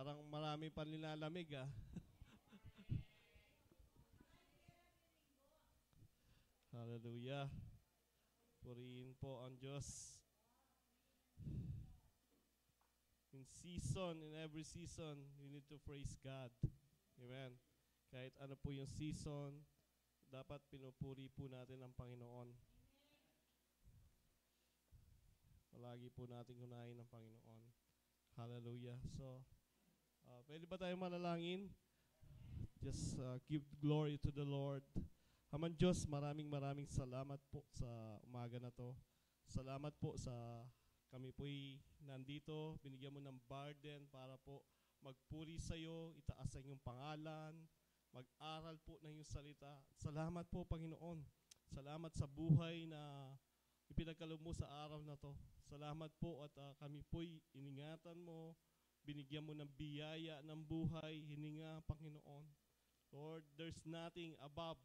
Parang marami pa nilalamig ah. Hallelujah. Purihin po ang Diyos. In every season, we need to praise God. Amen. Kahit ano po yung season, dapat pinupuri po natin ang Panginoon. Palagi po natin unahin ang Panginoon. Hallelujah. So, pwede ba tayo manalangin? Just give glory to the Lord. Aman Diyos, maraming salamat po sa umaga na to. Salamat po sa kami po'y nandito, binigyan mo ng burden para po magpuri sa iyo, itaas ang iyong pangalan, mag-aral po ng iyong salita. Salamat po, Panginoon. Salamat sa buhay na ipinagkaloob mo sa araw na to. Salamat po at kami po'y iningatan mo, binigyan mo ng biyaya ng buhay, hininga, Panginoon. Lord, there's nothing above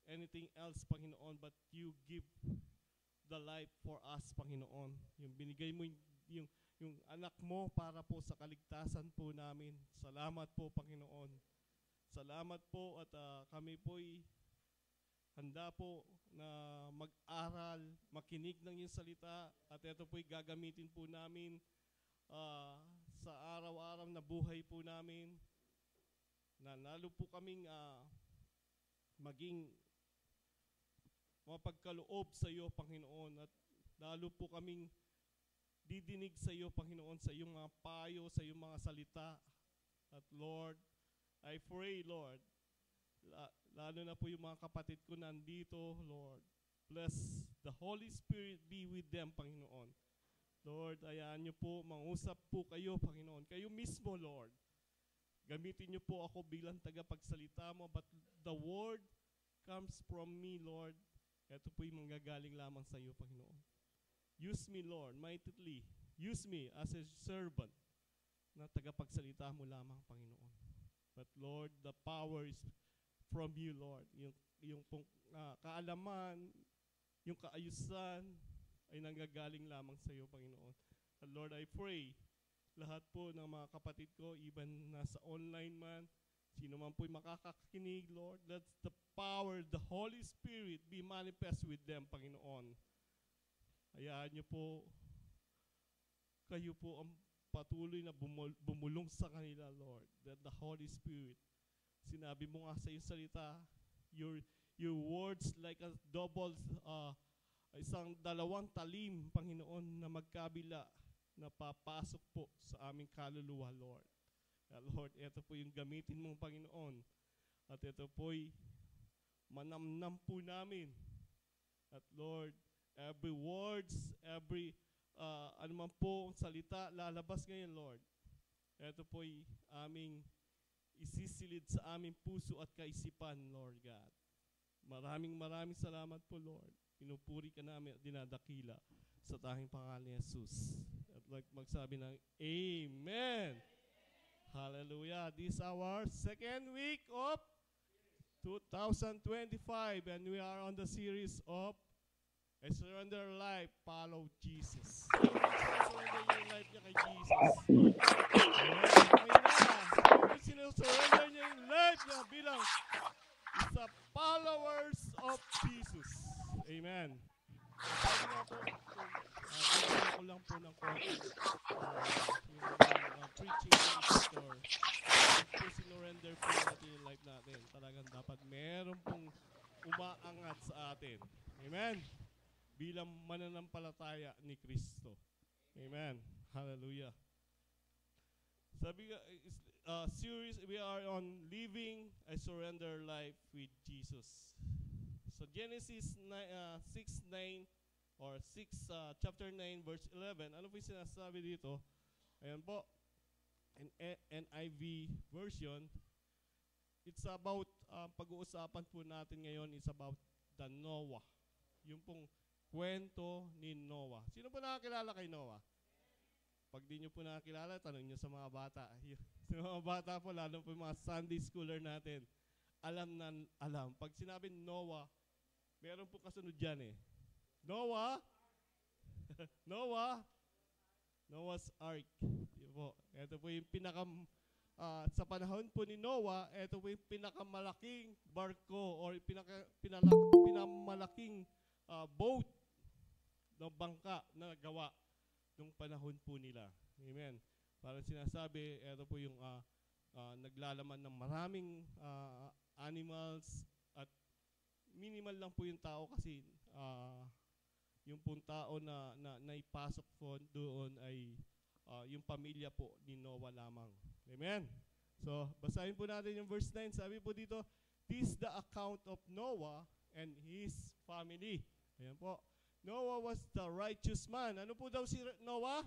anything else, Panginoon, but you give the life for us, Panginoon. Yung binigay mo yung anak mo para po sa kaligtasan po namin. Salamat po, Panginoon. Salamat po at kami po'y handa po na mag-aral, makinig ng iyong salita at ito po'y gagamitin po namin sa araw-araw na buhay po namin na lalo po kaming maging mapagkaloob sa iyo, Panginoon, at lalo po kaming didinig sa iyo, Panginoon, sa iyong mga payo, sa iyong mga salita. At Lord, I pray, Lord, lalo na po yung mga kapatid ko nandito, Lord, bless the Holy Spirit be with them, Panginoon. Lord, ayaan niyo po, mangusap po kayo, Panginoon. Kayo mismo, Lord. Gamitin niyo po ako bilang tagapagsalita mo, but the word comes from me, Lord. Ito po'y manggagaling lamang sa iyo, Panginoon. Use me, Lord, mightily. Use me as a servant na tagapagsalita mo lamang, Panginoon. But Lord, the power is from you, Lord. Yung kaalaman, yung kaayusan ay nanggagaling lamang sa iyo, Panginoon. And Lord, I pray, lahat po ng mga kapatid ko, even nasa online man, sino man po'y makakakinig, Lord, let the power, the Holy Spirit be manifest with them, Panginoon. Hayaan niyo po, kayo po ang patuloy na bumulong sa kanila, Lord. That the Holy Spirit, sinabi mo nga sa iyong salita, your words like a double, isang dalawang talim, Panginoon, na magkabila, na papasok po sa aming kaluluwa, Lord. Lord, ito po yung gamitin mong Panginoon. At ito po'y manamnam po namin. At Lord, every words, every anuman po salita lalabas ngayon, Lord. Ito po'y aming isisilid sa aming puso at kaisipan, Lord God. Maraming salamat po, Lord. Pinupuri ka namin at dinadakila sa tanging pangalan ni Jesus. At like magsabi ng Amen. Hallelujah. This is our second week of 2025 and we are on the series of I Surrender Life, Follow Jesus. Surrender your life niya kay Jesus. Amen. Sinusurrender niya yung life niya bilang isa followers of Jesus. Amen. Sabi nga po, bigyan ko lang po ng konti yung preaching ng pastor. Kung sinurrender po natin yung life natin, talagang dapat meron pong umaangat sa atin. Amen. Bilang mananampalataya ni Kristo. Amen. Hallelujah. Sabi nga, series, we are on living a surrender life with Jesus. So Genesis 6:9 or chapter 9 verse 11. Ano po yung sinasabi dito? Ayan po. In NIV version, it's about pag-uusapan po natin ngayon is about the Noah. Yung pong kwento ni Noah. Sino po nakakilala kay Noah? Pag di nyo po nakakilala, tanong nyo sa mga bata. Sa mga bata po, lalo po yung mga Sunday schooler natin. Alam na alam. Pag sinabi Noah, meron po kasunod dyan eh. Noah? Noah's Ark. Ito po yung sa panahon po ni Noah, ito po yung pinakamalaking barko or pinakamalaking boat ng bangka na nagawa nung panahon po nila. Amen. Para sinasabi, ito po yung naglalaman ng maraming animals at minimal lang po yung tao kasi yung pong tao na naipasok po doon ay yung pamilya po ni Noah lamang. Amen. So, basahin po natin yung verse 9. Sabi po dito, "This the account of Noah and his family." Ayan po. Noah was the righteous man. Ano po daw si Noah?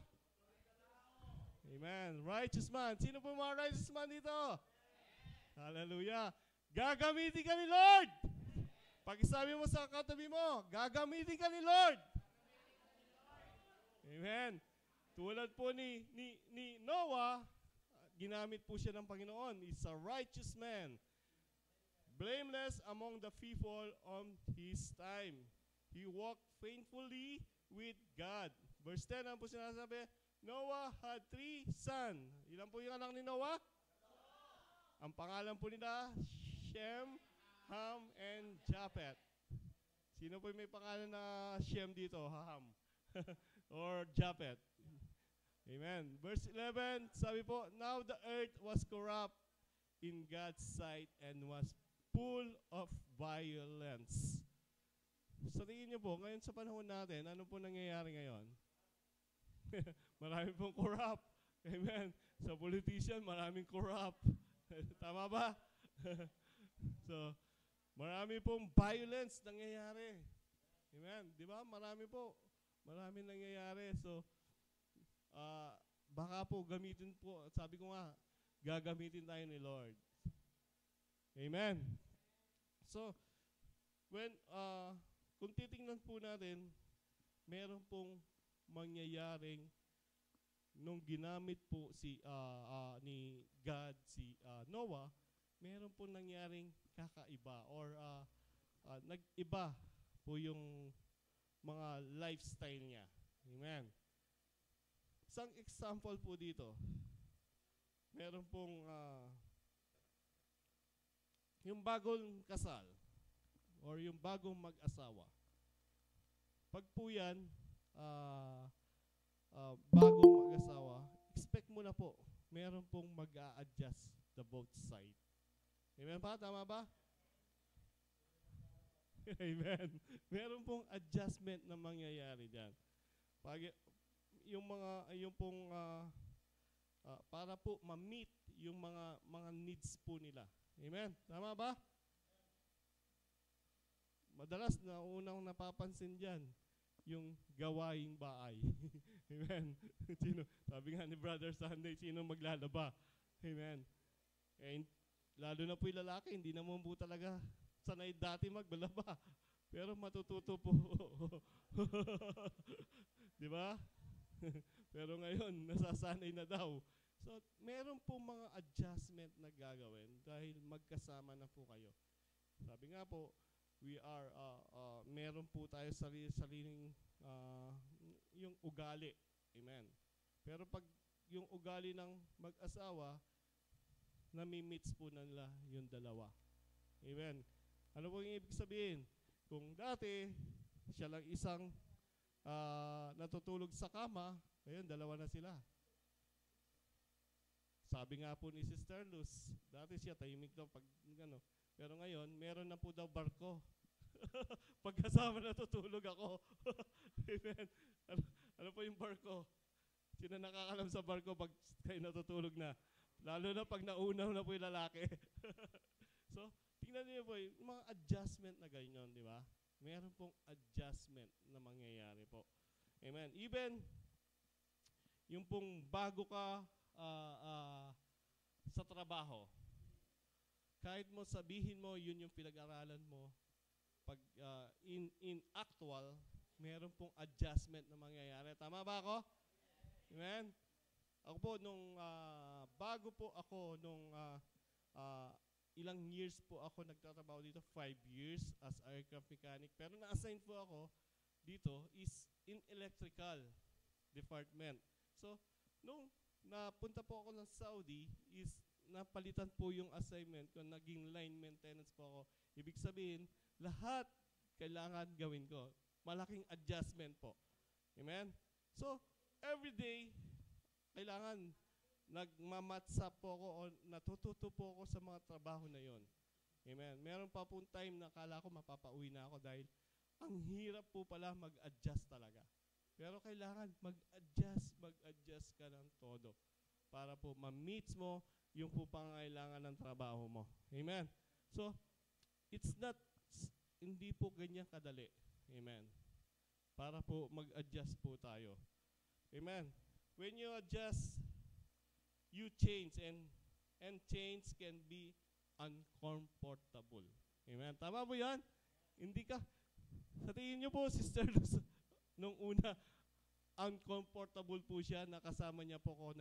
Amen. Righteous man. Sino po mga righteous man dito? Hallelujah. Gagamitin ka ni Lord. Pag-isabi mo sa katabi mo, gagamitin ka ni Lord. Amen. Tulad po ni Noah, ginamit po siya ng Panginoon. He's a righteous man, blameless among the people on his time. He walked faithfully with God. Verse 10, ano po sinasabi? Noah had 3 sons. Ilan po yung anak ni Noah? Ang pangalan po nila, Shem, Ham, and Japheth. Sino po yung may pangalan na Shem dito? Ham. Or Japheth. Amen. Verse 11, sabi po, "Now the earth was corrupt in God's sight and was full of violence." Sa tingin niyo po, ngayon sa panahon natin, ano po nangyayari ngayon? Marami pong corrupt. Amen. Sa politician, maraming corrupt. Tama ba? So, marami pong violence nangyayari. Amen. Di ba? Marami po. Marami nangyayari. So, baka po gamitin po, sabi ko nga, gagamitin tayo ni Lord. Amen. So, kung titingnan po natin, meron pong mangyayaring nung ginamit po ni God si Noah, meron po nangyaring kakaiba or nag-iba po yung mga lifestyle niya. Amen. Isang example po dito, meron pong yung bagong kasal or yung bagong mag-asawa. Pag po yan, bagong mag-asawa, expect mo na po, meron pong mag-a-adjust the both side. Amen pa? Tama ba? Amen. Meron pong adjustment na mangyayari dyan. Para po ma-meet yung mga needs po nila. Amen. Tama ba? Madalas na unang napapansin diyan yung gawaing bahay. Amen. Sabi nga ni Brother Sunday, sino maglalaba? Amen. And lalo na po yung lalaki, hindi naman po talaga sanay dati magbalaba. Pero matututo po. Di ba? Pero ngayon, nasasanay na daw. So, meron po mga adjustment na gagawin dahil magkasama na po kayo. Sabi nga po, meron po tayo sariling yung ugali. Amen. Pero pag yung ugali ng mag-asawa, nami-meets po na nila yung dalawa. Amen. Ano po yung ibig sabihin? Kung dati, siya lang isang natutulog sa kama, ngayon dalawa na sila. Sabi nga po ni Sister Luz, dati siya tahimik daw pag ano. Pero ngayon, meron na po daw barko. Pagkasama natutulog ako. Amen. Ano po yung barko? Sino nakakalam sa barko pag kayo natutulog na? Lalo na pag naunaw na po yung lalaki. So, tingnan niyo po yung mga adjustment na ganyan, di ba? Meron pong adjustment na mangyayari po. Amen. Even, yung pong bago ka sa trabaho, kahit mo sabihin mo, yun yung pinag-aralan mo, pag in actual, meron pong adjustment na mangyayari. Tama ba ako? Amen? Ako po, bago po ako, ilang years po ako nagtatrabaho dito, 5 years as aircraft mechanic. Pero na-assign po ako dito is in electrical department. So, nung napunta po ako ng Saudi is napalitan po yung assignment ko, naging line maintenance po ako. Ibig sabihin, lahat kailangan gawin ko. Malaking adjustment po. Amen? So, every day, kailangan nagmamatsa po ako o natututo po ako sa mga trabaho na yon. Amen? Meron pa pong time na kala ko mapapauwi na ako dahil ang hirap po pala mag-adjust talaga. Pero kailangan mag-adjust ka ng todo para po ma-meet mo yung po pangailangan ng trabaho mo. Amen? So, hindi po ganyan kadali. Amen? Para po mag-adjust po tayo. Amen? When you adjust, you change and change can be uncomfortable. Amen? Tama po yan? Hindi ka, sa tingin nyo po, Sister Luz, nung una, uncomfortable po siya, nakasama niya po ako,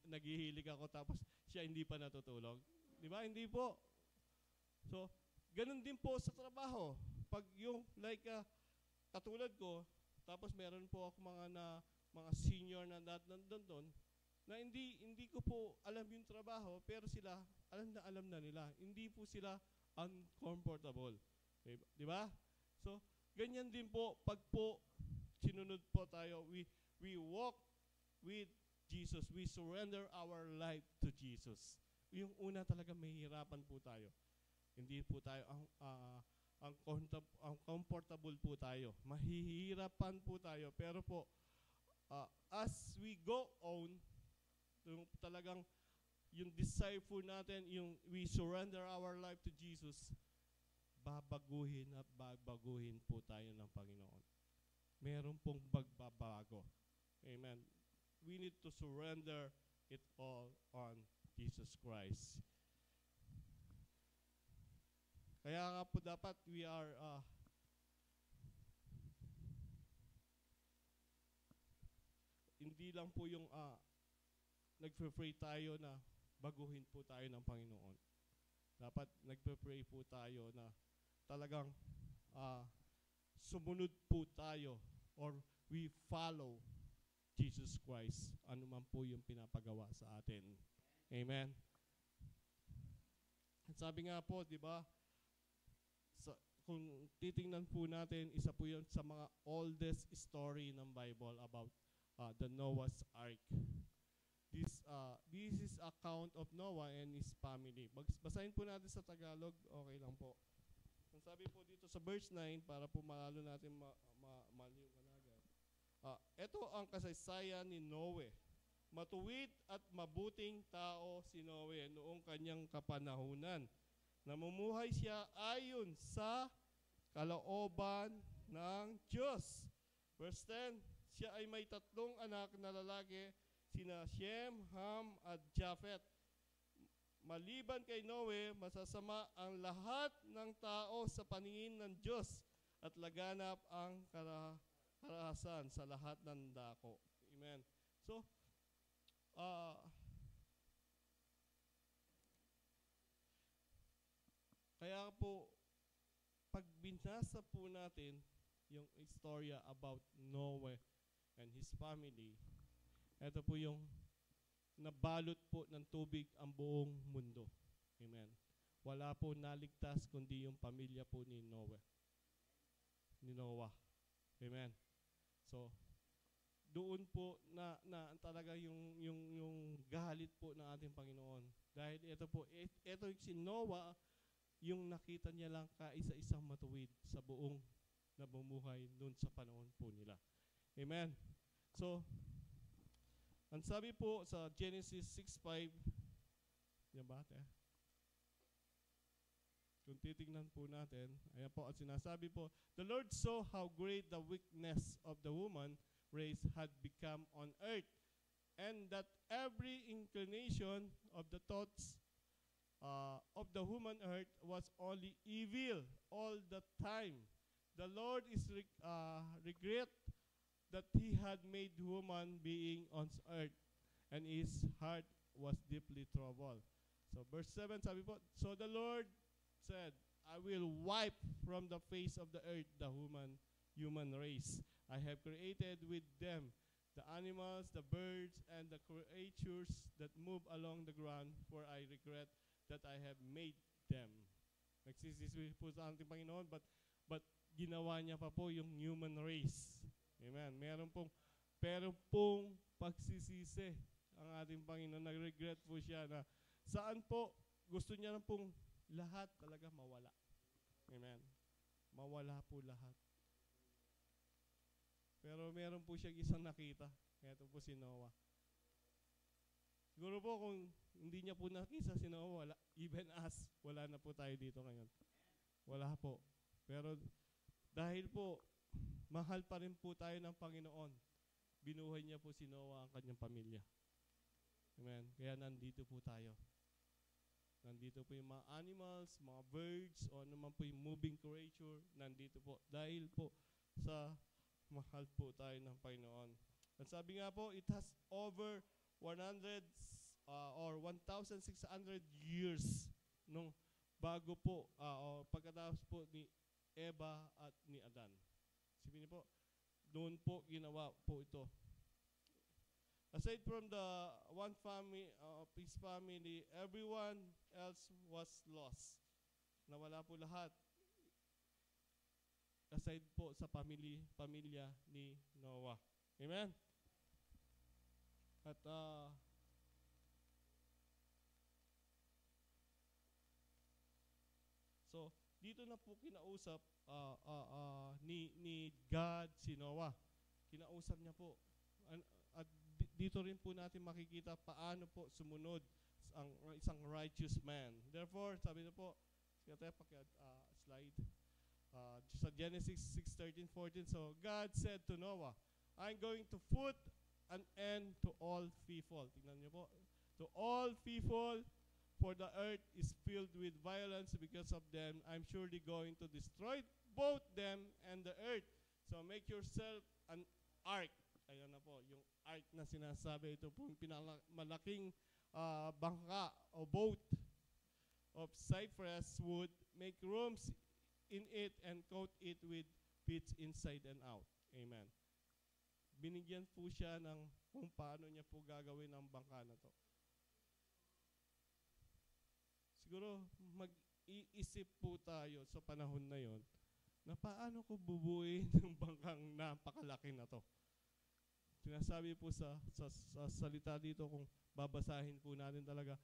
naghihilig ako, tapos siya hindi pa natutulog. Di ba? Hindi po. So, ganun din po sa trabaho. Pag yung, katulad ko, tapos meron po ako mga senior na nandun doon, na hindi ko po alam yung trabaho, pero sila, alam na nila. Hindi po sila uncomfortable. Di ba? So, ganyan din po, pag po sinunod po tayo, we walk with Jesus. We surrender our life to Jesus. Yung una talaga mahihirapan po tayo. Hindi po tayo ang comfortable po tayo. Mahihirapan po tayo. Pero po, as we go on, yung talagang yung disciple natin, yung we surrender our life to Jesus, babaguhin at babaguhin po tayo ng Panginoon. Meron pong pagbabago. Amen. We need to surrender it all on Jesus Christ. Kaya nga po dapat we are hindi lang po yung nagpe-pray tayo na baguhin po tayo ng Panginoon. Dapat nagpe-pray po tayo na talagang sumunod po tayo or we follow Jesus Christ, ano man po yung pinapagawa sa atin. Amen. Sabi nga po, di ba, kung titingnan po natin, isa po yun sa mga oldest story ng Bible about the Noah's Ark. This is account of Noah and his family. Basahin po natin sa Tagalog, okay lang po. Ang sabi po dito sa verse 9, para po malalo natin maliwanagan. Ito ang kasaysayan ni Noe. Matuwid at mabuting tao si Noe noong kanyang kapanahunan. Namumuhay siya ayon sa kalooban ng Diyos. Verse 10, siya ay may 3 anak na lalaki, sina Shem, Ham at Japhet. Maliban kay Noe, masasama ang lahat ng tao sa paningin ng Diyos at laganap ang karahasan sa lahat ng dako. Amen. So, kaya po, pag binasa po natin yung istorya about Noe and his family, ito po yung nabalot po ng tubig ang buong mundo. Amen. Wala po naligtas kundi yung pamilya po ni Noah. Amen. So, doon po na talaga yung galit po ng ating Panginoon. Dahil ito po, ito si Noah, yung nakita niya lang kaisa-isang matuwid sa buong nabumuhay doon sa panahon po nila. Amen. So, ang sabi po sa Genesis 6:5, yan ba? Kung titingnan po natin, ayan po, at sinasabi po, the Lord saw how great the wickedness of the woman race had become on earth, and that every inclination of the thoughts of the human earth was only evil all the time. The Lord is regret that he had made human being on earth, and his heart was deeply troubled. So verse 7, sabi po, so the Lord said, I will wipe from the face of the earth the human race I have created with them, the animals, the birds, and the creatures that move along the ground, for I regret that I have made them. Nagsisisi po sa ating Panginoon, but ginawa niya pa po yung human race. Amen. Pero pong pagsisisi ang ating Panginoon. Nag-regret po siya na saan po gusto niya na pong lahat talaga mawala. Amen. Mawala po lahat. Pero meron po siyang isang nakita. Ito po si Noah. Siguro po kung hindi niya po nakita si Noah, wala, even us, wala na po tayo dito ngayon. Wala po. Pero dahil po, mahal pa rin po tayo ng Panginoon, binuhay niya po si Noah ang kanyang pamilya. Amen. Kaya nandito po tayo. Nandito po yung mga animals, mga birds, o ano man po yung moving creature, nandito po. Dahil po sa mahal po tayo ng Panginoon. At sabi nga po, it has over 100 or 1,600 years nung bago po, o pagkatapos po ni Eva at ni Adan. Sabi niyo po, doon po ginawa po ito. Aside from the one family of his family, everyone else was lost. Nawala po lahat. Aside po sa pamilya ni Noah. Amen? At so, dito na po kinausap ni God si Noah. Kinausap niya po. At dito rin po natin makikita paano po sumunod ang isang righteous man. Therefore, sabi na po, slide. Sa Genesis 6:13-14, so God said to Noah, I'm going to put an end to all people. Tingnan niyo po. To all people, for the earth is filled with violence because of them. I'm surely going to destroy both them and the earth. So make yourself an ark. Ayun na po, yung ark na sinasabi. Ito po yung malaking bangka o boat of cypress wood. Make rooms in it and coat it with pitch inside and out. Amen. Binigyan po siya ng kung paano niya po gagawin ang bangka na to. Siguro mag-iisip po tayo sa panahon na yon na paano ko bubuuin ng bangkang napakalaki na to. Sinasabi po sa salita dito, kung babasahin po natin talaga,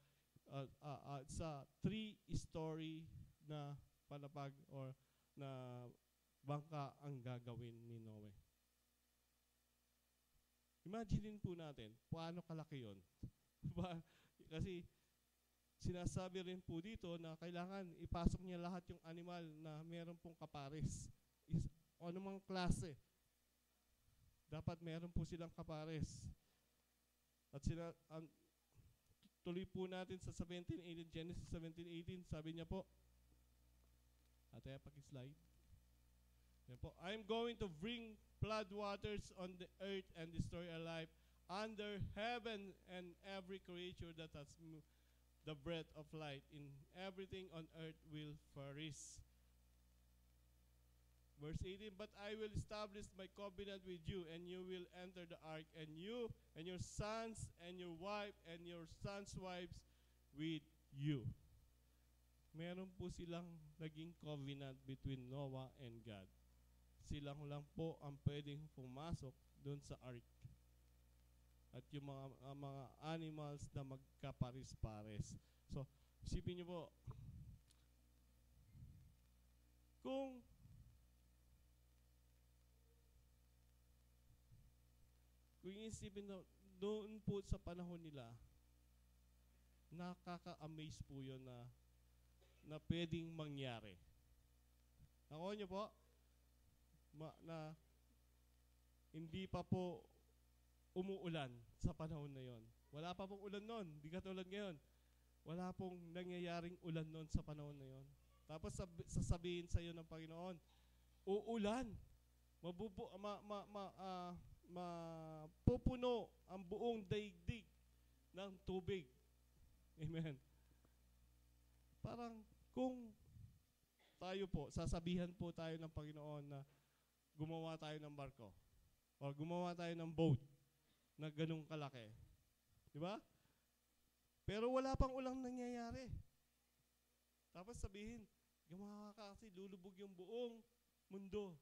sa 3-story na palapag or na bangka ang gagawin ni Noe. Imagine po natin, paano kalaki yun? Kasi sinasabi rin po dito na kailangan ipasok niya lahat yung animal na meron pong kapares. O anumang klase. Dapat meron po silang kapares. At tuloy po natin sa 17:18, Genesis 17:18, sabi niya po, Ate, paki-slide. Yan po. I'm going to bring flood waters on the earth and destroy alive under heaven and every creature that has the breath of life. In everything on earth will perish. Verse 18, but I will establish my covenant with you, and you will enter the ark, and you and your sons and your wife and your sons' wives with you. Meron po silang naging covenant between Noah and God. Silang lang po ang pwedeng pumasok doon sa ark. At yung mga animals na magkaparis-pares. So, isipin niyo po, kung isipin na doon po sa panahon nila, nakaka-amaze po yun na pwedeng mangyari. Nakuha niyo po, na hindi pa po umuulan sa panahon na yon. Wala pa pong ulan noon, di katulad ngayon. Wala pong nangyayaring ulan noon sa panahon na yon. Tapos sasabihin sa iyo ng Panginoon, uulan, mapupuno ang buong daigdig ng tubig. Amen. Parang kung tayo po, sasabihan po tayo ng Panginoon na gumawa tayo ng barko o gumawa tayo ng boat. na ganung kalaki. Di ba? Pero wala pang ulang nangyayari. Tapos sabihin, gumawa ka kasi lulubog yung buong mundo.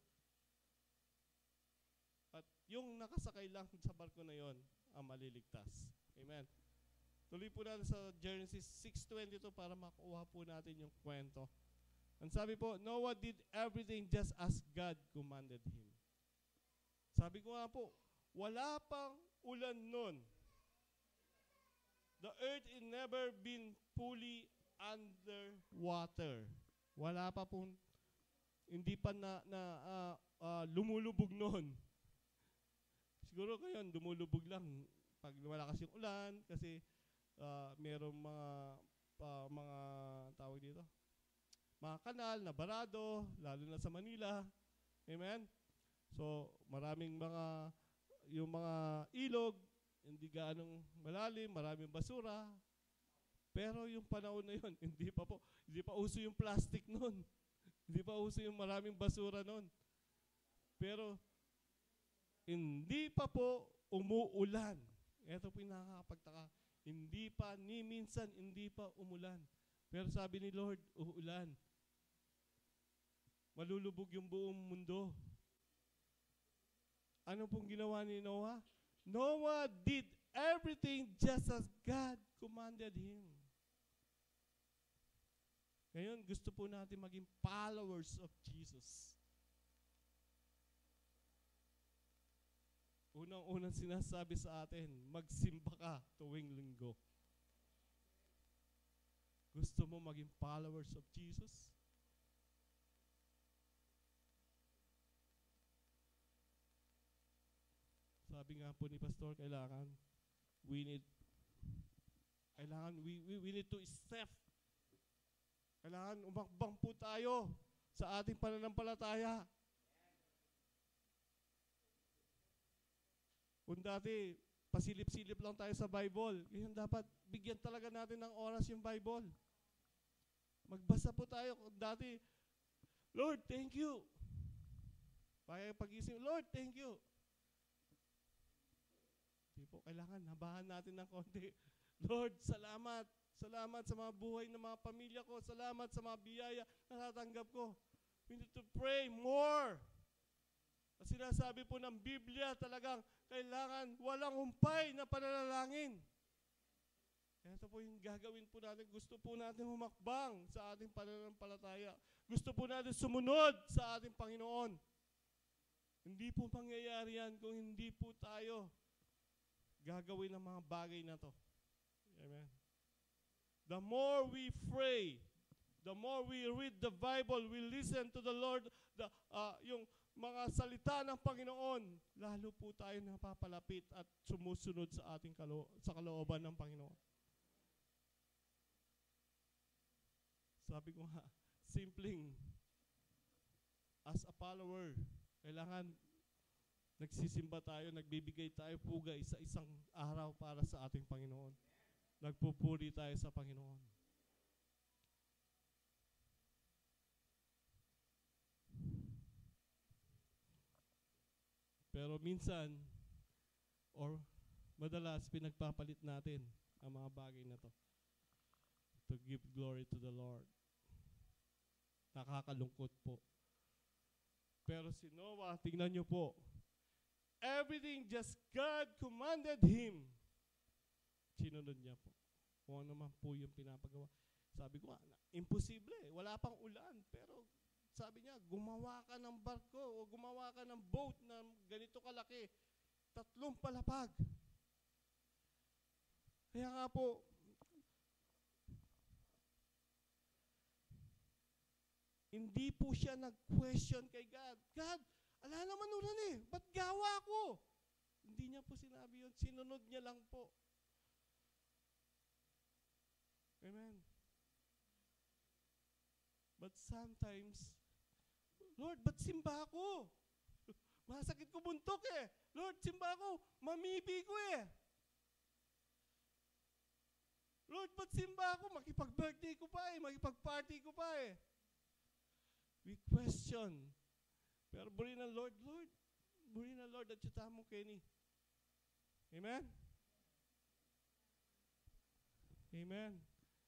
At yung nakasakay lang sa barko na yon ang maliligtas. Amen. Tuloy po natin sa Genesis 6:22 para makuha po natin yung kwento. Ang sabi po, Noah did everything just as God commanded him. Sabi ko nga po, wala pang ulan nun. The earth had never been fully underwater. Wala pa pong, hindi pa lumulubog nun. Siguro ngayon, lumulubog lang pag malakas yung ulan kasi merong mga tawag dito, mga kanal na barado, lalo na sa Manila. Amen? So, maraming yung mga ilog, hindi gaanong malalim, maraming basura. Pero yung panahon na yun, hindi pa uso yung plastic nun. Hindi pa uso yung maraming basura nun. Pero, hindi pa po umuulan. Ito po yung nakakapagtaka. Ni minsan, hindi pa umulan. Pero sabi ni Lord, uulan. Malulubog yung buong mundo. Ano pong ginawa ni Noah? Noah did everything just as God commanded him. Ngayon, gusto po natin maging followers of Jesus. Unang-unang sinasabi sa atin, magsimba ka tuwing linggo. Gusto mo maging followers of Jesus? Sabi nga po ni Pastor, we need to step. Kailangan umakbang po tayo sa ating pananampalataya. Kung dati, pasilip-silip lang tayo sa Bible, ngayon dapat bigyan talaga natin ng oras yung Bible. Magbasa po tayo. Kung dati, Lord, thank you. Pag-isip, Lord, thank you. Di po, kailangan habahan natin ng konti. Lord, salamat. Salamat sa mga buhay ng mga pamilya ko. Salamat sa mga biyaya na natanggap ko. We need to pray more. At sinasabi po ng Biblia talagang kailangan walang humpay na pananalangin. Ito po yung gagawin po natin. Gusto po natin humakbang sa ating pananampalataya. Gusto po natin sumunod sa ating Panginoon. Hindi po mangyayari yan kung hindi po tayo gagawin ang mga bagay na to. Amen. The more we pray, the more we read the Bible, we listen to the Lord, yung mga salita ng Panginoon, lalo po tayo napapalapit at sumusunod sa ating sa kalooban ng Panginoon. Sabi ko nga, simpleng, as a follower, kailangan nagsisimba tayo, nagbibigay tayo pugay sa isang araw para sa ating Panginoon. Nagpupuri tayo sa Panginoon. Pero minsan, or madalas, pinagpapalit natin ang mga bagay na to to give glory to the Lord. Nakakalungkot po. Pero si Noah, tingnan nyo po, everything just God commanded him. Sinunod niya po. Kung ano man po yung pinapagawa. Sabi ko, imposible. Wala pang ulan. Pero sabi niya, gumawa ka ng barko o gumawa ka ng boat na ganito kalaki. 3 palapag. Kaya nga po, hindi po siya nag-question kay God. God, ala naman ulan eh. Ba't gawa ko? Hindi niya po sinabi yun. Sinunod niya lang po. Amen. But sometimes, Lord, ba't simba ako? Masakit ko buntok eh. Lord, simba ako. Mamibi ko eh. Lord, ba't simba ako? Makipag-birthday ko pa eh. Makipag-party ko pa eh. We question. Pero buri na Lord, Lord. Buri na Lord at yuta mo, Kenny. Amen? Amen.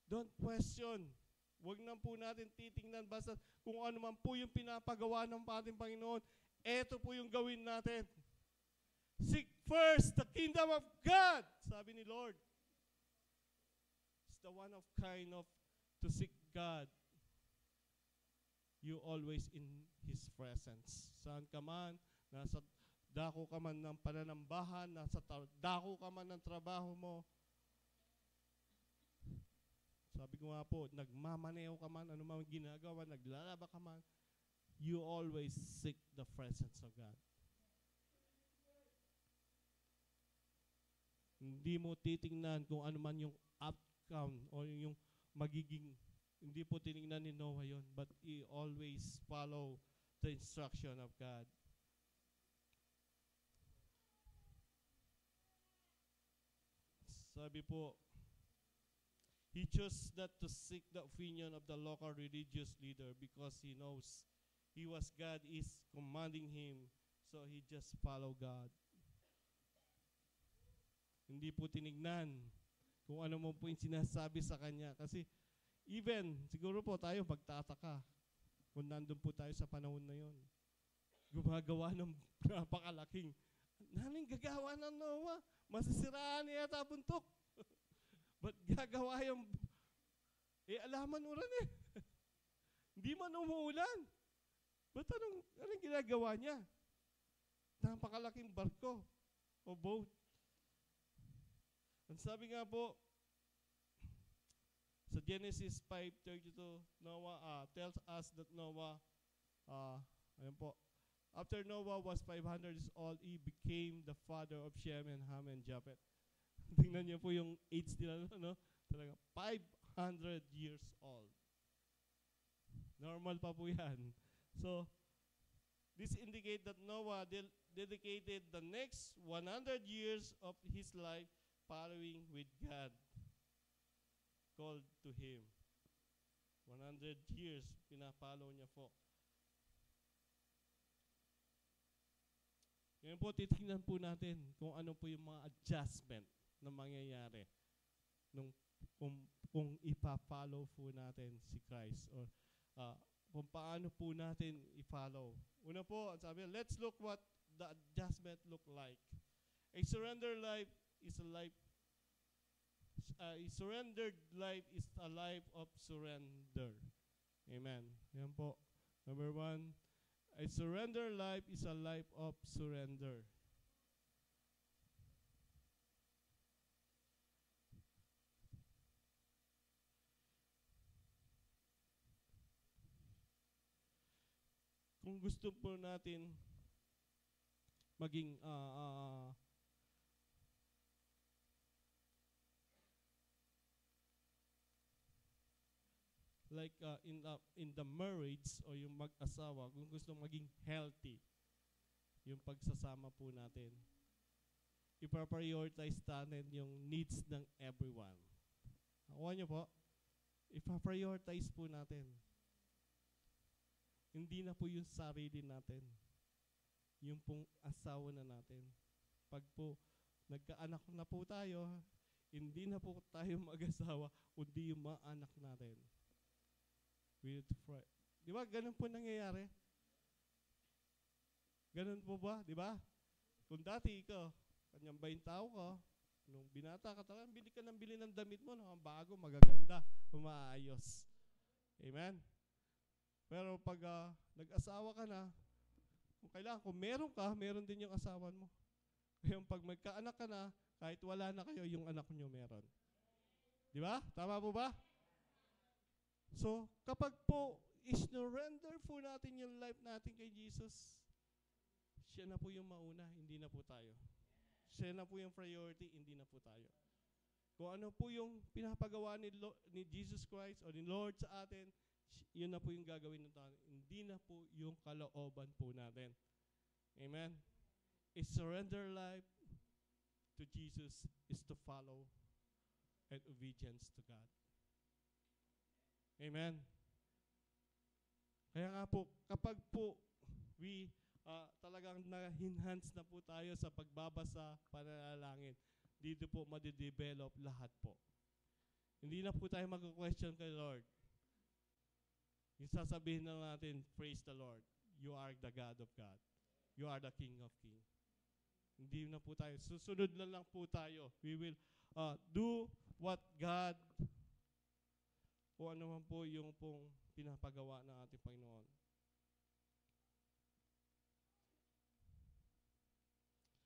Don't question. Huwag na po natin titingnan basta kung ano man po yung pinapagawa ng ating Panginoon. Ito po yung gawin natin. Seek first the kingdom of God, sabi ni Lord. It's the one of kind of to seek God. You always in His presence. Saan ka man, nasa dako ka man ng pananambahan, nasa dako ka man ng trabaho mo. Sabi ko nga po, nagmamaneo ka man, ano man ginagawa, naglalaba ka man, you always seek the presence of God. Hindi mo titingnan kung ano man yung outcome o yung magiging, hindi po tinignan ni Noah yon, but he always follow the instruction of God. Sabi po, he chose not to seek the opinion of the local religious leader because he knows God is commanding him, so he just follow God. Hindi po tinignan kung ano mo po yung sinasabi sa kanya. Kasi even, siguro po tayo magtataka kung nandun po tayo sa panahon na yon. Gumagawa ng napakalaking, naling gagawa ng Noah, masisiraan niya yata buntok. Ba't gagawa yung, alaman ulan eh. Hindi man umuulan. Ba't anong ginagawa niya? Napakalaking barko o boat. Ang sabi nga po, sa Genesis 5:32, Noah tells us that Noah, ayan po, after Noah was 500 years old, he became the father of Shem and Ham and Japheth. Tingnan niyo po yung age nila, no? Talaga, 500 years old. Normal pa po yan. So, this indicates that Noah dedicated the next 100 years of his life following with God, called to him. 100 years, pinapollow niya po. Ngayon po, titingnan po natin kung ano po yung mga adjustment na mangyayari kung ipa-follow po natin si Christ or kung paano po natin i-follow. Una po, sabi, let's look what the adjustment look like. A surrendered life is a life a life of surrender. Amen. Yan po. Number 1, a surrendered life is a life of surrender. Kung gusto po natin maging like in the marriage o yung mag-asawa, kung gusto maging healthy yung pagsasama po natin, ipa-prioritize natin yung needs ng everyone. Nakuha niyo po? Ipa-prioritize po natin. Hindi na po yung sarili natin. Yung pong asawa na natin. Pag po nagkaanak na po tayo, hindi na po tayo mag-asawa, kundi yung mga anak natin. We need to pray. Di ba? Ganun po nangyayari. Ganun po ba? Di ba? Kung dati ikaw, kanyang ba yung tao ko, nung binata ka talaga, bili ng damit mo, no? Bago, magaganda, maayos. Amen? Pero pag nag-asawa ka na, kung kailangan, kung meron ka, meron din yung asawa mo. Ngayon, pag magkaanak ka na, kahit wala na kayo, yung anak nyo meron. Di ba? Tama po ba? So, kapag po is-surrender po natin yung life natin kay Jesus, siya na po yung mauna, hindi na po tayo. Siya na po yung priority, hindi na po tayo. Kung ano po yung pinapagawa ni Jesus Christ o ni Lord sa atin, yun na po yung gagawin ng tayo. Hindi na po yung kalooban po natin. Amen? A surrender life to Jesus is to follow and obedience to God. Amen? Kaya nga po, kapag po we talagang na-enhance na po tayo sa pagbabasa, pananalangin. Dito po madidevelop lahat po. Hindi na po tayo mag-question kay Lord. Yung sasabihin na natin, praise the Lord. You are the God of God. You are the King of Kings. Hindi na po tayo. Susunod na lang po tayo. We will do what God o ano man po yung pong pinapagawa ng ating Panginoon.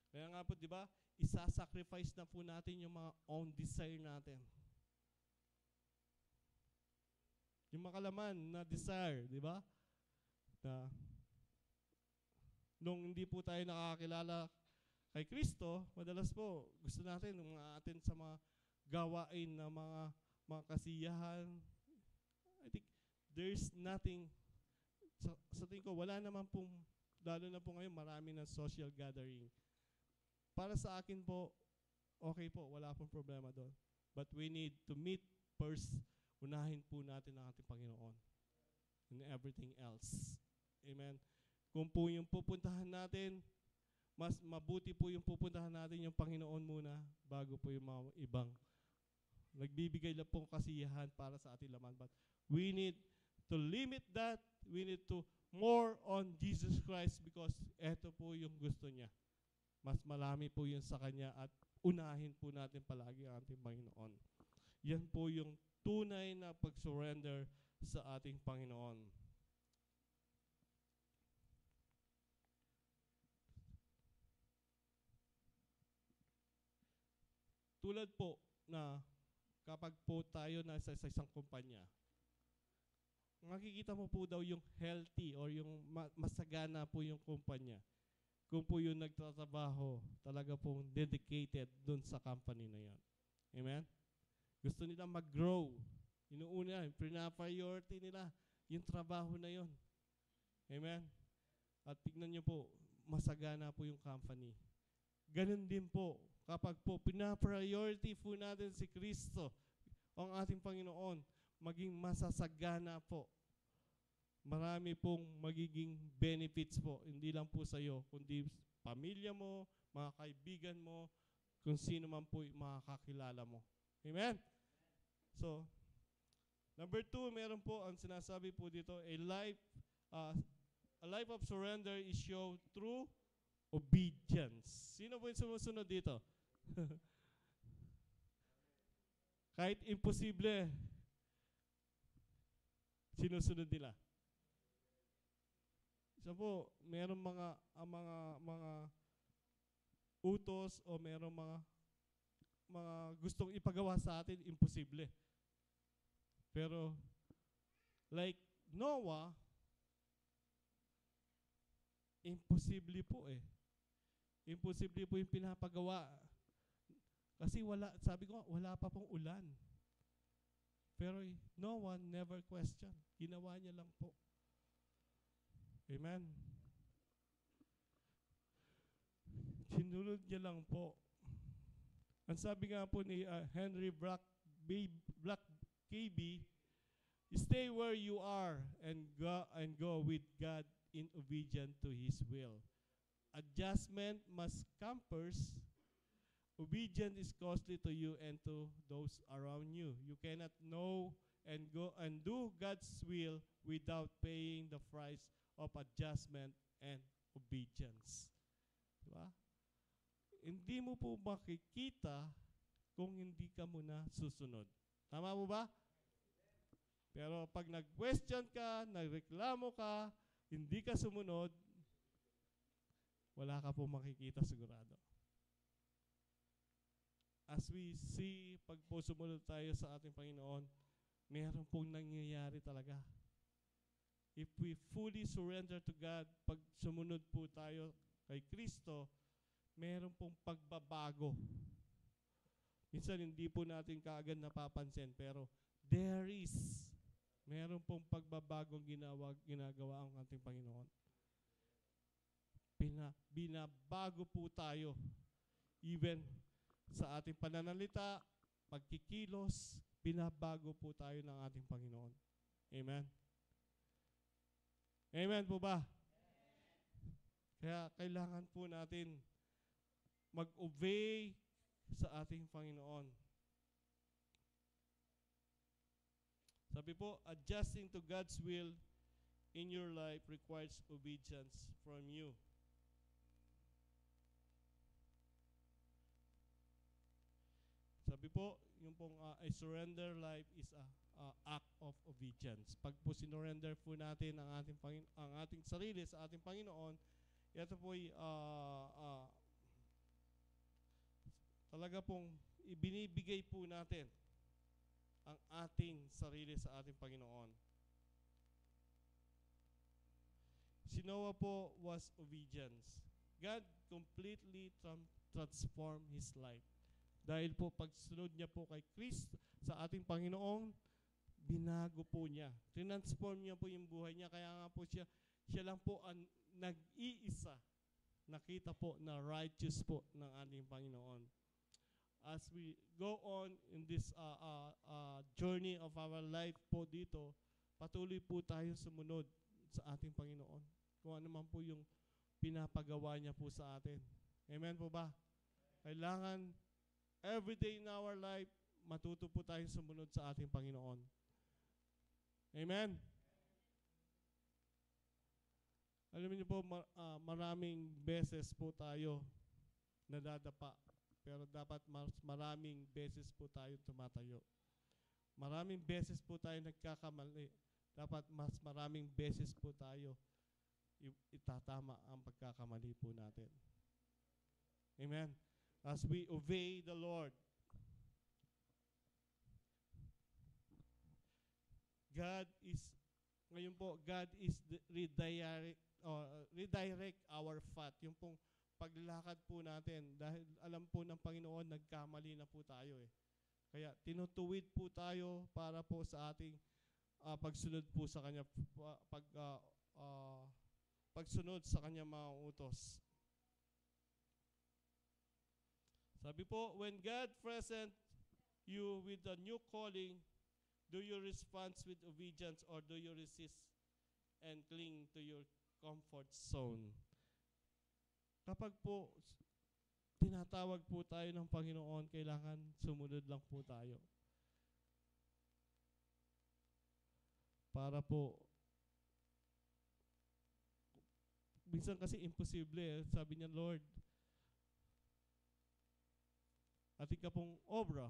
Kaya nga po, di ba, isa-sacrifice na po natin yung mga own desire natin. Yung makalaman na desire, di ba? Na nung hindi po tayo nakakilala kay Kristo, madalas po gusto natin umaaten sa mga gawain na mga kasiyahan. I think there's nothing, sa tingin ko, wala naman pong, lalo na po ngayon, marami ng social gathering. Para sa akin po, okay po, wala pong problema doon. But we need to meet first. Unahin po natin ang ating Panginoon and everything else. Amen. Kung po yung pupuntahan natin, mas mabuti po yung pupuntahan natin yung Panginoon muna bago po yung mga ibang nagbibigay lang pong kasiyahan para sa ating laman. But we need to limit that. We need to more on Jesus Christ because eto po yung gusto niya. Mas marami po yun sa Kanya at unahin po natin palagi ang ating Panginoon. Yan po yung tunay na pag-surrender sa ating Panginoon. Tulad po na kapag po tayo nasa isang kumpanya, makikita mo po daw yung healthy or yung masagana po yung kumpanya. Kung po yung nagtatrabaho, talaga pong dedicated dun sa company na yan. Amen? Gusto nila mag-grow. Inuuna, priority nila yung trabaho na yon. Amen? At tignan nyo po, masagana po yung company. Ganun din po, kapag po pina-priority po natin si Kristo, ang ating Panginoon, maging masasagana po. Marami pong magiging benefits po, hindi lang po sa iyo, kundi pamilya mo, mga kaibigan mo, kung sino man po makakakilala mo. Amen? So, number 2, meron po ang sinasabi po dito, a life of surrender is shown through obedience. Sino po yung sumusunod dito? Kahit imposible, sinusunod nila. Isa po, meron mga utos o meron mga gustong ipagawa sa atin, imposible. Pero, like Noah, imposible po eh. Imposible po yung pinapagawa. Kasi sabi ko, wala pa pong ulan. Pero no one never question. Ginawa niya lang po. Amen. Sinunod niya lang po. Ang sabi nga po ni Henry Black KB, stay where you are and go with God in obedience to His will. Adjustment must come first. Obedience is costly to you and to those around you. You cannot know and go and do God's will without paying the price of adjustment and obedience. Diba? Hindi mo po makikita kung hindi ka muna susunod. Tama mo ba? Pero pag nag-question ka, nagreklamo ka, hindi ka sumunod, wala ka po makikita sigurado. As we see, pag po sumunod tayo sa ating Panginoon, meron pong nangyayari talaga. If we fully surrender to God, pag sumunod po tayo kay Kristo, meron pong pagbabago. Minsan hindi po natin kaagad napapansin, pero there is. Meron pong pagbabagong ginagawa ang ating Panginoon. Binabago po tayo. Even sa ating pananalita, pagkikilos, binabago po tayo ng ating Panginoon. Amen? Amen po ba? Kaya kailangan po natin mag-obey sa ating Panginoon. Sabi po, adjusting to God's will in your life requires obedience from you. Sabi po, yung pong I surrender life is a act of obedience. Pag po sinurrender po natin ang ating sarili sa ating Panginoon, ito po ay talaga pong ibinibigay po natin ang ating sarili sa ating Panginoon. Si Noah po was obedience. God completely transformed his life. Dahil po pagsunod niya po kay Kristo sa ating Panginoon, binago po niya. Transform niya po yung buhay niya. Kaya nga po siya lang po ang nag-iisa. Nakita po na righteous po ng ating Panginoon. As we go on in this journey of our life po dito, patuloy po tayo sumunod sa ating Panginoon. Kung ano man po yung pinapagawa niya po sa atin. Amen po ba? Kailangan every day in our life, matuto po tayong sumunod sa ating Panginoon. Amen? Alam niyo po, maraming beses po tayo nadadapa. Pero dapat maraming beses po tayo tumatayo. Maraming beses po tayo nagkakamali. Dapat mas maraming beses po tayo itatama ang pagkakamali po natin. Amen? As we obey the Lord, God is redirect our path. Yung pong paglakad po natin, dahil alam po ng Panginoon, nagkamali na po tayo eh. Kaya tinutuwid po tayo para po sa ating pagsunod po sa Kanya, pagsunod sa Kanya mga utos. Sabi po, when God present you with a new calling, do you respond with obedience or do you resist and cling to your comfort zone? Kapag po tinatawag po tayo ng Panginoon, kailangan sumunod lang po tayo. Para po, minsan kasi imposible eh. Sabi niya, Lord, ating ka pong obra.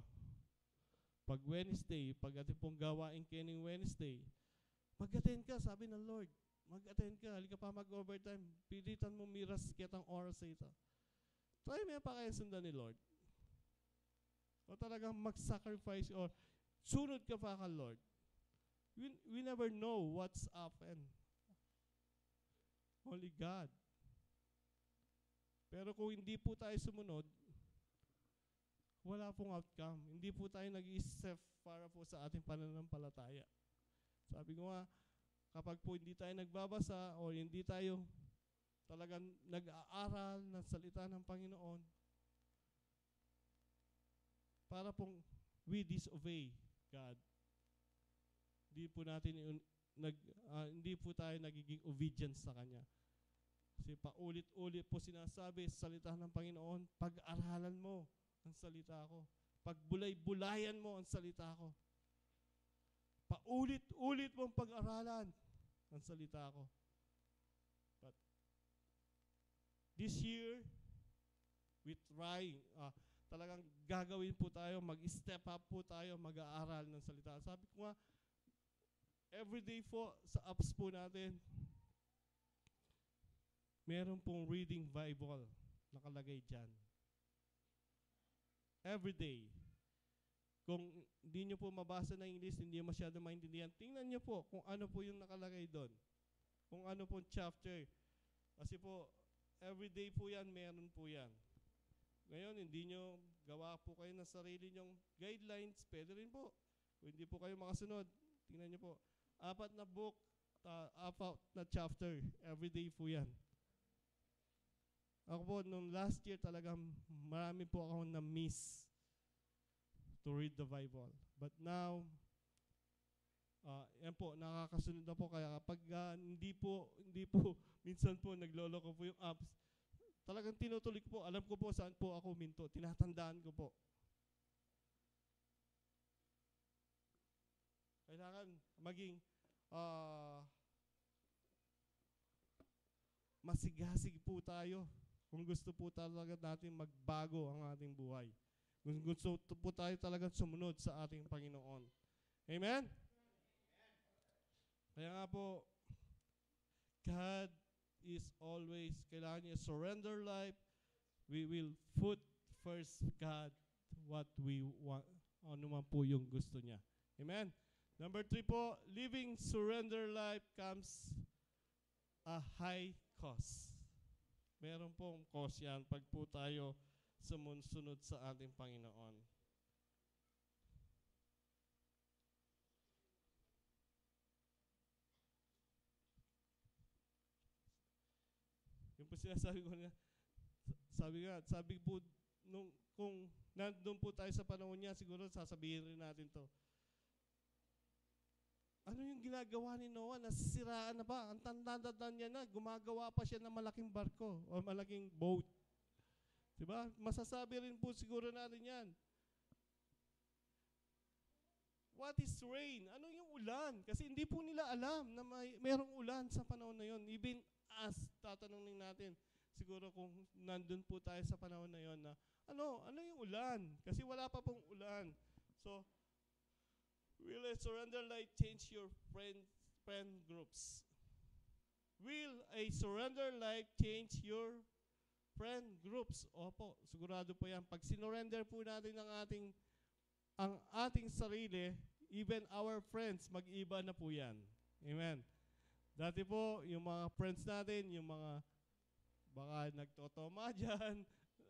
Pag Wednesday, pag ating pong gawain kening Wednesday, mag-attend ka, sabi ng Lord. Mag-attend ka, halika pa mag-overtime. Pilitan mo miras kitang oras sa ito. Try mo yan pa kaya sundan ni Lord. O talagang mag-sacrifice or sunod ka pa ka Lord. We never know what's happened. Only God. Pero kung hindi po tayo sumunod, wala pong outcome. Hindi po tayo nag-i-step para po sa ating pananampalataya. Sabi ko nga, kapag po hindi tayo nagbabasa o hindi tayo talagang nag-aaral ng salita ng Panginoon, para pong we disobey God. Hindi po tayo nagiging obedient sa Kanya. Kasi paulit-ulit po sinasabi sa salita ng Panginoon, pag-aralan mo ang salita ko. Pagbulay-bulayan mo ang salita ko. Paulit-ulit mong pag-aralan ang salita ko. But this year, we try, talagang gagawin po tayo, mag-step up po tayo, mag-aaral ng salita. Sabi ko nga, everyday po sa apps po natin, meron pong reading Bible nakalagay dyan. Everyday. Kung hindi nyo po mabasa na English, hindi nyo masyado maintindihan, tingnan nyo po kung ano po yung nakalagay doon. Kung ano pong chapter. Kasi po, everyday po yan, meron po yan. Ngayon, hindi nyo gawa po kayo ng sarili nyong guidelines, pwede rin po. Kung hindi po kayo makasunod, tingnan nyo po. 4 na book, 4 na chapter, everyday po yan. Ako po, nung last year talagang marami po ako na-miss to read the Bible. But now, yan po, nakakasunod na po. Kaya kapag hindi po, minsan po nagloloko po yung apps, talagang tinutuloy ko po. Alam ko po saan po ako minto. Tinatandaan ko po. Kailangan maging masigasig po tayo kung gusto po talaga natin magbago ang ating buhay. Kung gusto po tayo talagang sumunod sa ating Panginoon. Amen? Kaya nga po, God is always, kailangan niya surrender life. We will put first God what we want, ano man po yung gusto niya. Amen? Number 3 po, living surrender life comes a high cost. Meron pong cost yan pag po tayo sumunod sa ating Panginoon. Yung po sinasabi ko na, sabi po, kung nandun po tayo sa panahon niya, siguro sasabihin rin natin to. Ano yung ginagawa ni Noah? Nasisiraan na ba? Ang tanda-tanda niya na, gumagawa pa siya ng malaking barko o malaking boat. Diba? Masasabi rin po siguro natin yan. What is rain? Ano yung ulan? Kasi hindi po nila alam na mayroong ulan sa panahon na yon. Even as, tatanungin natin, siguro kung nandun po tayo sa panahon na yon na, ano yung ulan? Kasi wala pa pong ulan. So, will a surrender life change your friend groups? Will a surrender life change your friend groups? Opo, sigurado po yan. Pag sinurrender po natin ang ating sarili, even our friends, mag-iba na po yan. Amen. Dati po, yung mga friends natin, yung mga baka nagtotoma dyan,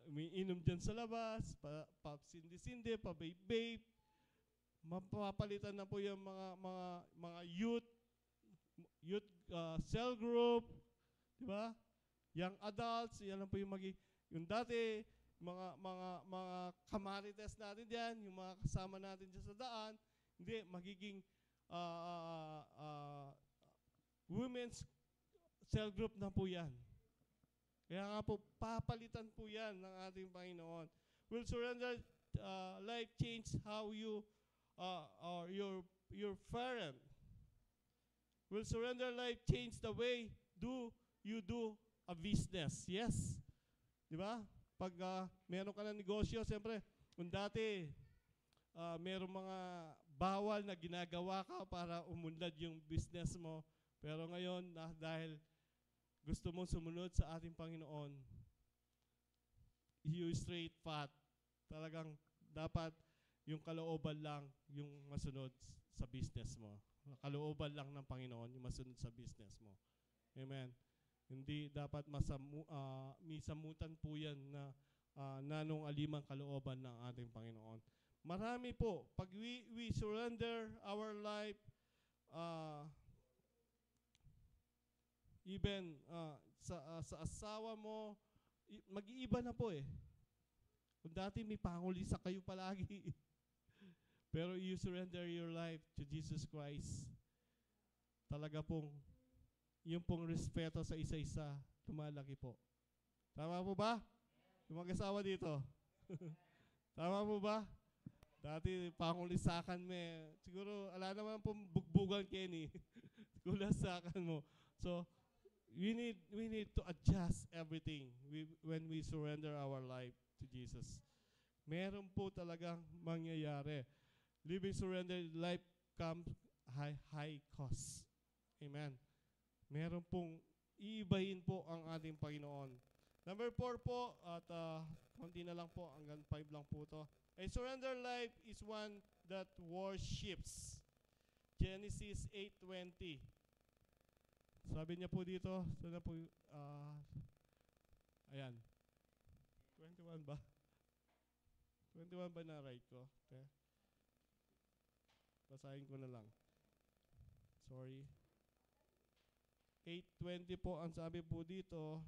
umiinom dyan sa labas, pa-sindi-sindi, pa-babe-babe, mapapalitan na po yung mga youth cell group, di ba? Young adults, yan lang po yung yung dati mga kamarites natin diyan, yung mga kasama natin diyan sa daan, hindi magiging women's cell group na po yan. Kaya nga po, papalitan po yan ng ating Panginoon. Will surrender life change how you or your parent? Will surrender life change the way you do a business? Yes. Di ba? Pag meron ka ng negosyo, siyempre, kung dati meron mga bawal na ginagawa ka para umunlad yung business mo, pero ngayon, dahil gusto mong sumunod sa ating Panginoon, you straight path. Talagang dapat yung kalooban lang yung masunod sa business mo. Kalooban lang ng Panginoon yung masunod sa business mo. Amen. Hindi dapat misamutan po yan na nanong alimang kalooban ng ating Panginoon. Marami po, pag we surrender our life, even sa asawa mo, mag-iiba na po eh. Kung dati may pangulisa kayo palagi, pero you surrender your life to Jesus Christ, talaga pong, yung pong respeto sa isa-isa, lumalaki po. Tama po ba? Yung mag-asawa dito. Tama po ba? Dati pangulisakan mo eh. Siguro, ala naman pong bugbugan, Kenny. Kulasakan mo. So, we need to adjust everything when we surrender our life to Jesus. Meron po talagang mangyayari. Living surrendered life comes high cost. Amen. Meron pong iibahin po ang ating Panginoon. Number 4 po, at konti na lang po, hanggang 5 lang po to. A surrendered life is one that worships. Genesis 8:20. Sabi niya po dito, sana po, ayan. 21 ba? 21 ba na right ko? Okay. Basahin ko na lang. Sorry. 8:20 po ang sabi po dito.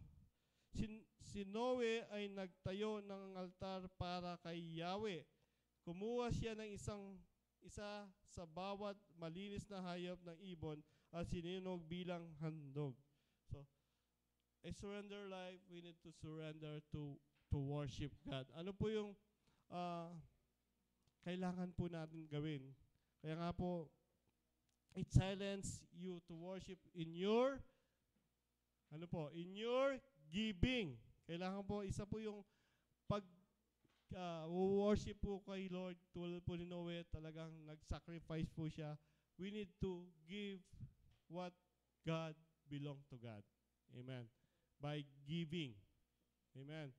Si Noe ay nagtayo ng altar para kay Yahweh. Kumuha siya ng isang isa sa bawat malinis na hayop ng ibon at sininog bilang handog. So, a surrender life, we need to surrender to worship God. Ano po yung kailangan po natin gawin? Kaya nga po, it silence you to worship in your, in your giving. Kailangan po, isa po yung pag worship po kay Lord, tulad po ni Noe, talagang nag-sacrifice po siya. We need to give what God belong to God. Amen. By giving. Amen.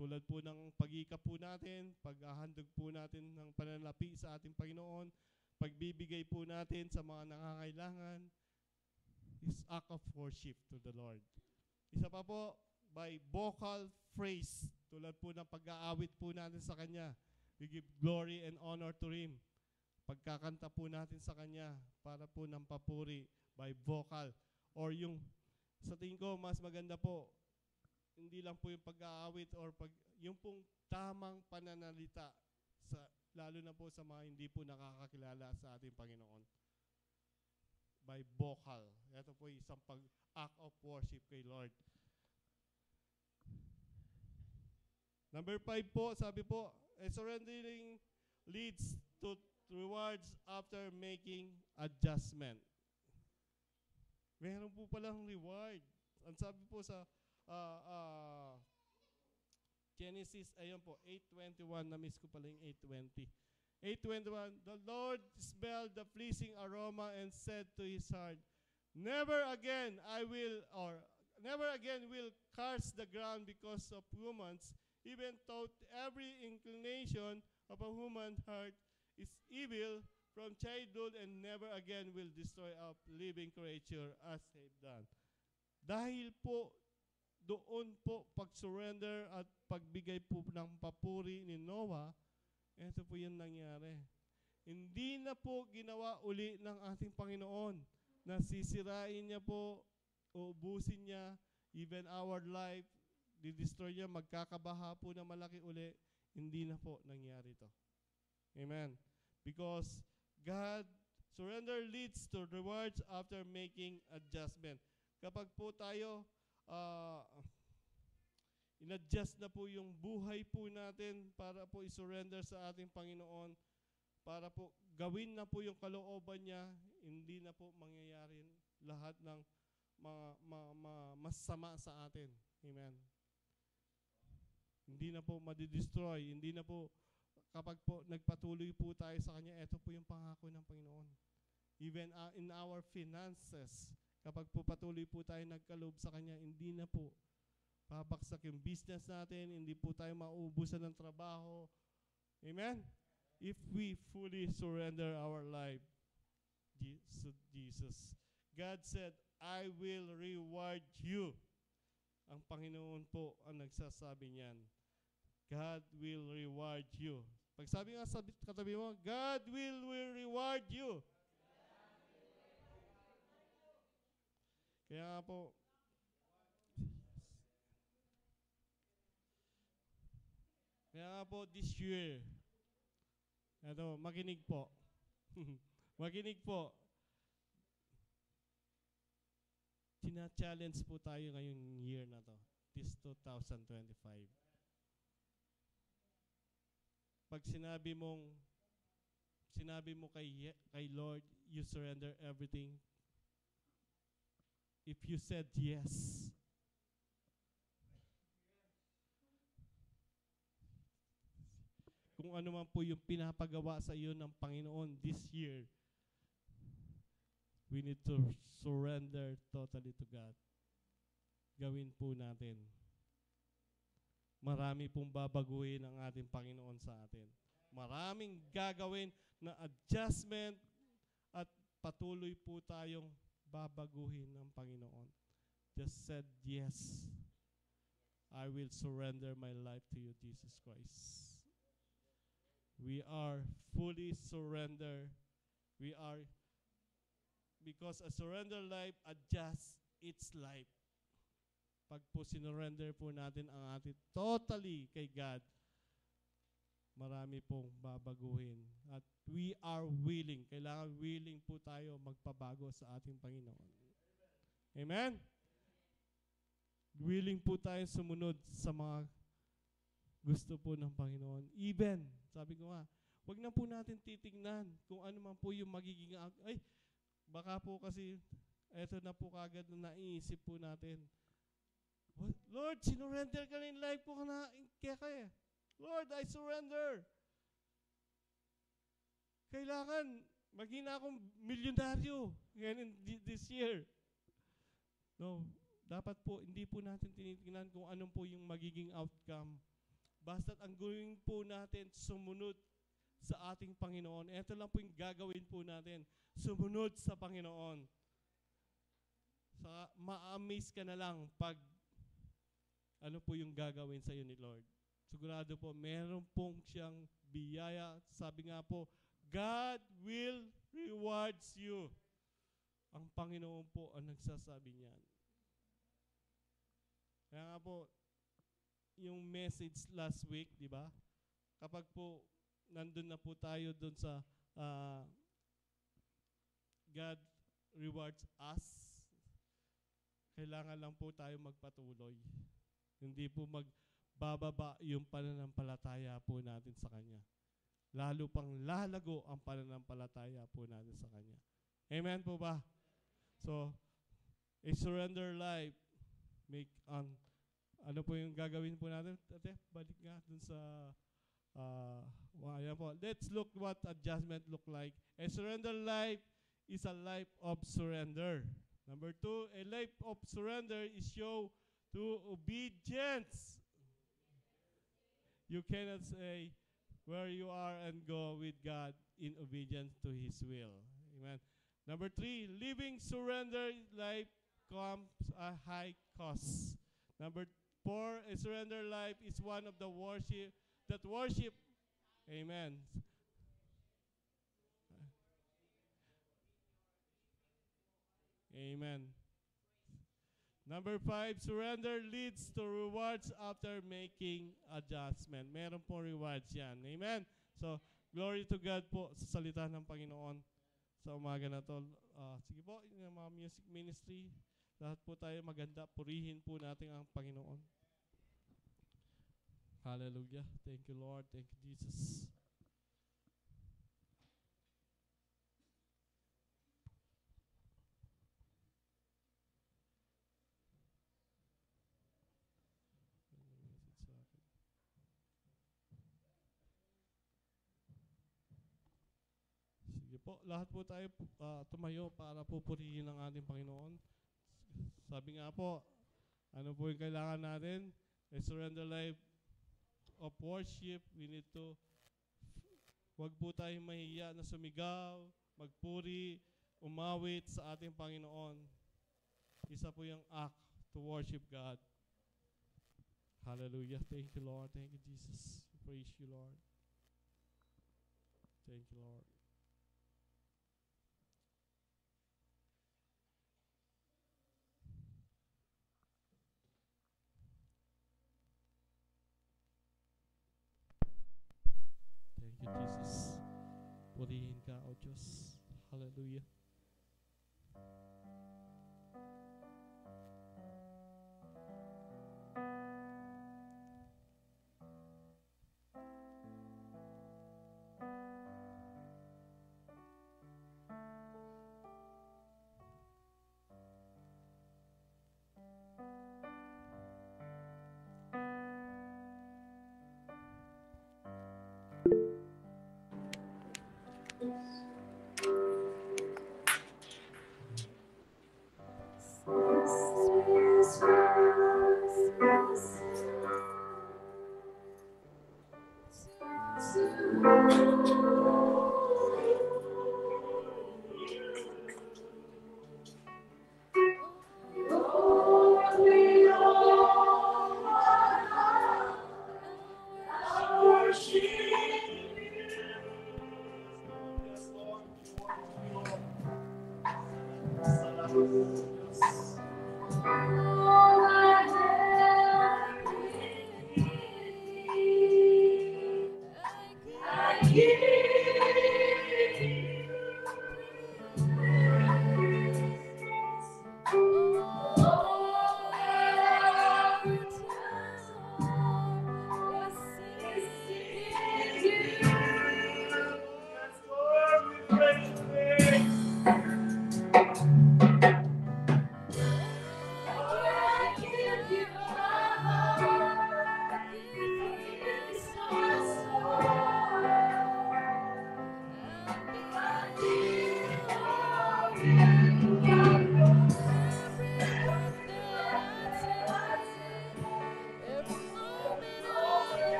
Tulad po ng pag-iikap po natin, paghahandog po natin ng pananalapi sa ating Panginoon, pagbibigay po natin sa mga nangangailangan, is act of worship to the Lord. Isa pa po, by vocal phrase, tulad po ng pag-aawit po natin sa Kanya. We give glory and honor to Him. Pagkakanta po natin sa Kanya para po ng papuri by vocal. Or yung, sa tingin ko, mas maganda po, hindi lang po yung pag-aawit or yung pong tamang pananalita, lalo na po sa mga hindi po nakakakilala sa ating Panginoon. By vocal. Ito po isang pag-act of worship kay Lord. Number 5 po, sabi po, surrendering leads to rewards after making adjustment. Meron po palang reward. Ang sabi po sa Genesis, ayun po, 8:21, na-miss ko pala yung 8:20. 8:21, the Lord smelled the pleasing aroma and said to his heart, never again will curse the ground because of humans, even though every inclination of a human heart is evil from childhood and never again will destroy a living creature as they've done. Dahil po doon po pag-surrender at pagbigay po ng papuri ni Noah, ito po yung nangyari. Hindi na po ginawa uli ng ating Panginoon na sisirain niya po, uubusin niya, even our life, di-destroy niya, magkakabaha po na malaki uli. Hindi na po nangyari ito. Amen. Because God, surrender leads to rewards after making adjustment. Kapag po tayo, in-adjust na po yung buhay po natin para po isurrender sa ating Panginoon, para po gawin na po yung kalooban niya, hindi na po mangyayari lahat ng masama sa atin. Amen. Hindi na po madidestroy, hindi na po, kapag po nagpatuloy po tayo sa Kanya, ito po yung pangako ng Panginoon. Even in our finances, kapag po patuloy po tayo nagkaloob sa Kanya, hindi na po babaksak yung business natin, hindi po tayo mauubusan ng trabaho. Amen? If we fully surrender our life to Jesus. God said, I will reward you. Ang Panginoon po ang nagsasabi niyan. God will reward you. Pagsabi nga sa katabi mo, God will reward you. Kaya nga po, this year, ito, makinig po. Makinig po. Tina-challenge po tayo ngayong year na to, this 2025. Pag sinabi mo kay Lord, you surrender everything. If you said yes, kung ano man po yung pinapagawa sa iyo ng Panginoon this year, we need to surrender totally to God. Gawin po natin. Marami pong babaguhin ang ating Panginoon sa atin. Maraming gagawin na adjustment at patuloy po tayong babaguhin ng Panginoon. Just said, yes, I will surrender my life to you, Jesus Christ. We are fully surrendered. We are, because a surrender life adjusts its life. Pag po sinurrender po natin ang ating totally kay God, marami pong babaguhin. At we are willing. Kailangan willing po tayo magpabago sa ating Panginoon. Amen? Willing po tayo sumunod sa mga gusto po ng Panginoon. Even, sabi ko nga, wag na po natin titingnan kung ano man po yung magiging, ay, baka po kasi, eto na po kagad na naiisip po natin. Lord, sinurrender ka na yung life po na kaya. Lord, I surrender. Kailangan, maging na akong milyonaryo ngayon this year. No, dapat po, hindi po natin tinitingnan kung anong po yung magiging outcome. Basta't ang gawin po natin, sumunod sa ating Panginoon. Ito lang po yung gagawin po natin. Sumunod sa Panginoon. Ma-amaze ka na lang pag ano po yung gagawin sa iyo ni Lord. Sigurado po, meron pong siyang biyaya. Sabi nga po, God will rewards you. Ang Panginoon po ang nagsasabi niyan. Kaya nga po, yung message last week, di ba? Kapag po nandun na po tayo doon sa God rewards us, kailangan lang po tayo magpatuloy. Hindi po magbababa yung pananampalataya po natin sa Kanya. Lalo pang lalago ang pananampalataya po natin sa Kanya. Amen po ba? So, a surrender life, ano po yung gagawin po natin? Ate, balik nga dun sa, ayan po. Let's look what adjustment look like. A surrender life is a life of surrender. Number 2, a life of surrender is show to obedience. You cannot say where you are and go with God in obedience to His will. Amen. Number 3, living surrender life comes a high cost. Number 4, a surrender life is one of the worship. Amen. Amen. Number 5, surrender leads to rewards after making adjustment. Meron po rewards yan. Amen. So, glory to God po sa salita ng Panginoon sa umaga na to. Sige po, yung mga music ministry, lahat po tayo maganda, purihin po natin ang Panginoon. Hallelujah. Thank you, Lord. Thank you, Jesus. Sige po, lahat po tayo tumayo para pupurihin ang ating Panginoon. Sabi nga po, ano po yung kailangan natin? A surrender life of worship. We need to, wag po tayong mahiya na sumigaw, magpuri, umawit sa ating Panginoon. Isa po yung act to worship God. Hallelujah. Thank you, Lord. Thank you, Jesus. Praise you, Lord. Thank you, Lord. Thank you, Jesus. Purihin ka, O Diyos. Hallelujah.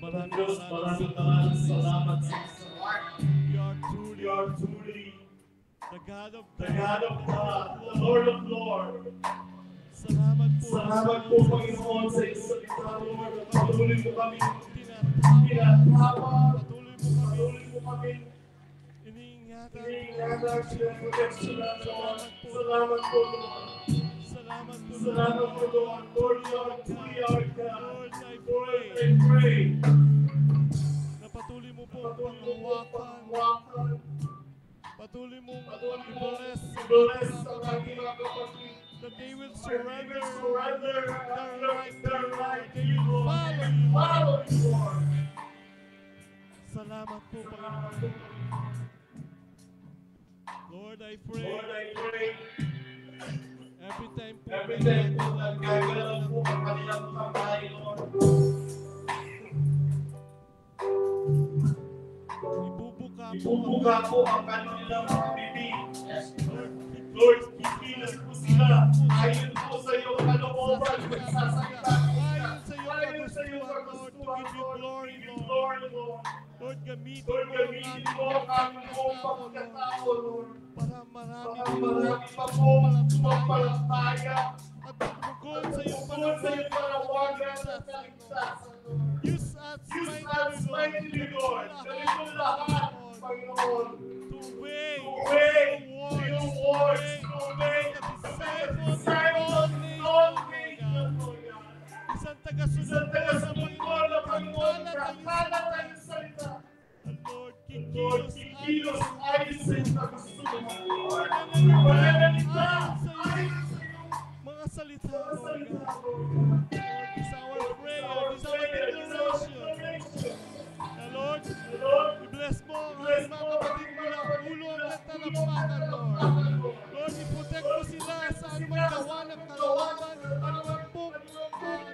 Maraming salamat sa You are truly the God of God, the Lord of Lords. Salamat po, Panginoon, sa isang Lord. Patuloy mo kami tinatawag. Patuloy mo kami iniingatan, pinoproteksyonan, Lord. Salamat po, Lord. Salamat po, Lord. Lord, you are truly our God. Lord, I pray na patuloy mo po panghawakan. Patuloy mo i-bless ang ating mga kapatid. That they will surrender their life to you, follow you, Lord. Salamat po, Panginoon. Lord, I pray every time po nagkagalaw po ang kanilang kamay, Lord. Ibubuka po ang kanilang bibig. Lord, kikilos po sila. Ayon po sa iyong kalooban, magsasalita po sila. Ayon sa iyong kagustuhan, Lord, give you glory, Lord. Lord, gamitin mo ang aming buong pagkatao, Lord. Para marami pa po magpapalakaya at magbugon sa iyong panawagan at kaligtasan, Lord. Use us mightily, Lord. Ganito lahat, Panginoon. To obey your words, to obey the disciples in all nations, Lord God. Isang tagasunod sa Panginoon na Panginoon, kakalat ang salita. Lord, kikilos ayon sa iyong kagustuhan. Lord, pananalita ayon sa iyong mga salita, Lord God. This is our prayer, this is our declaration. Lord, i-bless mo ang mga kapatid mo na ulo at talampakan, Lord. Lord, i-protect mo sila sa anumang gawa ng kalawakan, anumang pong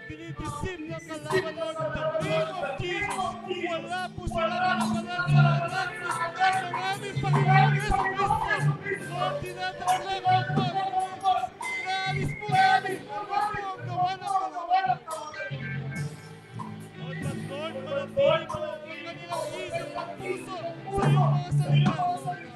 dinidisip ng kalawan, Lord. In the name of Jesus, wala po sila kalawakan ng aming Panginoon Yesu Cristo. Lord, tinatanggal po. Inaalis po namin anumang po ang gawa ng kalawakan. Lord, manatili po ang kanilang isip at puso sa iyong mga salita. Hallelujah.